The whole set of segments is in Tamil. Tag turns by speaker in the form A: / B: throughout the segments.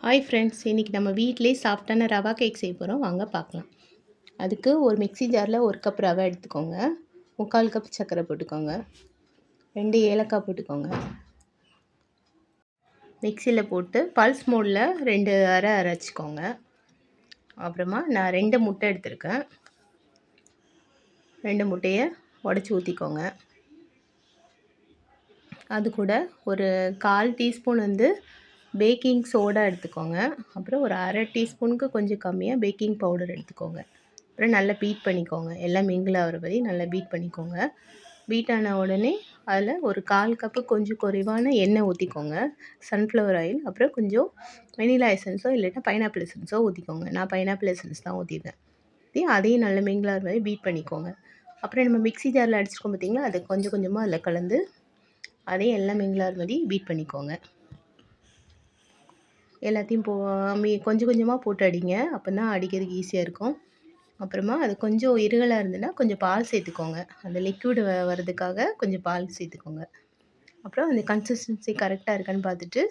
A: ஹாய் ஃப்ரெண்ட்ஸ், இன்றைக்கி நம்ம வீட்டிலேயே சாஃப்டான ரவா கேக் செய்ய போகிறோம். வாங்க பார்க்கலாம். அதுக்கு ஒரு மிக்ஸி ஜாரில் 1 கப் ரவை எடுத்துக்கோங்க. 3/4 கப் சர்க்கரை போட்டுக்கோங்க. 2 ஏலக்காய் போட்டுக்கோங்க. மிக்சியில் போட்டு பல்ஸ் மோடில் 2 அரை அரைச்சிக்கோங்க. அப்புறமா நான் 2 முட்டை எடுத்திருக்கேன். 2 முட்டையை உடச்சி ஊற்றிக்கோங்க. அது கூட ஒரு 1/4 டீஸ்பூன் பேக்கிங் சோடா எடுத்துக்கோங்க. அப்புறம் ஒரு அரை டீஸ்பூனுக்கு கொஞ்சம் கம்மியாக பேக்கிங் பவுடர் எடுத்துக்கோங்க. அப்புறம் நல்லா பீட் பண்ணிக்கோங்க. எல்லாம் மிங்கிள் ஆகிற வரை நல்லா பீட் பண்ணிக்கோங்க. பீட் ஆன உடனே அதில் ஒரு 1/4 கப்பு கொஞ்சம் குறைவான எண்ணெய் ஊற்றிக்கோங்க, சன்ஃப்ளவர் ஆயில். அப்புறம் கொஞ்சம் வெனிலா எசன்ஸோ இல்லைன்னா பைனாப்பிள் எசன்ஸோ ஊற்றிக்கோங்க. நான் பைனாப்பிள் எசன்ஸ் தான் ஊற்றிருக்கேன். அதையும் நல்லா மிங்கிள் ஆகிற வரை பீட் பண்ணிக்கோங்க. அப்புறம் நம்ம மிக்ஸி ஜாரில் அடிச்சிருக்கோம் பார்த்திங்களா, அதை கொஞ்சம் கொஞ்சமாக அதில் கலந்து அதையும் எல்லாம் மிங்கிள் ஆகிற வரை பீட் பண்ணிக்கோங்க. எல்லாத்தையும் கொஞ்சம் கொஞ்சமாக போட்டு அடிங்க. அப்போ தான் அடிக்கிறதுக்கு ஈஸியாக இருக்கும். அப்புறமா அது கொஞ்சம் இருகலாக இருந்ததுன்னா கொஞ்சம் பால் சேர்த்துக்கோங்க. அந்த லிக்விட் வர்றதுக்காக கொஞ்சம் பால் சேர்த்துக்கோங்க. அப்புறம் அந்த கன்சிஸ்டன்சி கரெக்டாக இருக்கான்னு பார்த்துட்டு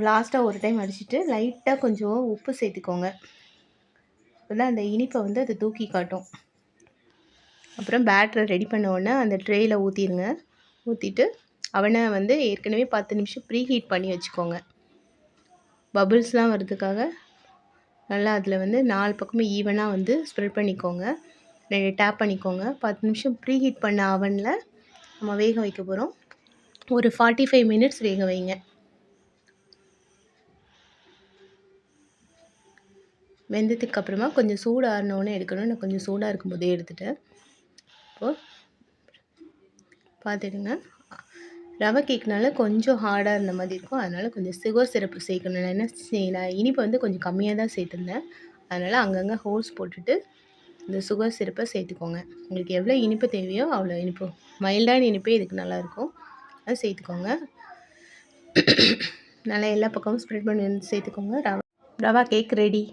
A: லாஸ்ட்டாக ஒரு டைம் அடிச்சுட்டு லைட்டாக கொஞ்சம் உப்பு சேர்த்துக்கோங்க. அப்போ தான் அந்த இனிப்பை அது தூக்கி காட்டும். அப்புறம் பேட்டரை ரெடி பண்ண உடனே அந்த ட்ரேயில் ஊற்றிடுங்க. ஊற்றிட்டு அவனை ஏற்கனவே 10 நிமிஷம் ப்ரீ ஹீட் பண்ணி வச்சுக்கோங்க. பபுள்ஸ்லாம் வர்றதுக்காக நல்லா அதில் 4 பக்கமும் ஈவனாக ஸ்ப்ரெட் பண்ணிக்கோங்க. 2 டேப் பண்ணிக்கோங்க. 10 நிமிஷம் ப்ரீ ஹீட் பண்ண அவனில் நம்ம வேக வைக்க போகிறோம். ஒரு 45 மினிட்ஸ் வேக வைங்க. வெந்ததுக்கு அப்புறமா கொஞ்சம் சூடு ஆறினோடனே எடுக்கணும். நான் கொஞ்சம் சூடாக இருக்கும்போதே எடுத்துட்டேன். இப்போது பார்த்துடுங்க. ரவை கேக்னால கொஞ்சம் ஹார்டாக இருந்த மாதிரி இருக்கும். அதனால் கொஞ்சம் சுகர் சிரப்பு சேர்க்கணும். நான் இனிப்பு கொஞ்சம் கம்மியாக தான் சேர்த்துருந்தேன். அதனால் அங்கங்கே ஹோல்ஸ் போட்டுட்டு இந்த சுகர் சிரப்பை சேர்த்துக்கோங்க. உங்களுக்கு எவ்வளோ இனிப்பு தேவையோ அவ்வளோ இனிப்பு, மைல்டான இனிப்பே இதுக்கு நல்லாயிருக்கும். அதை சேர்த்துக்கோங்க. நல்லா எல்லா பக்கமும் ஸ்ப்ரெட் பண்ணி சேர்த்துக்கோங்க. Rava cake ready.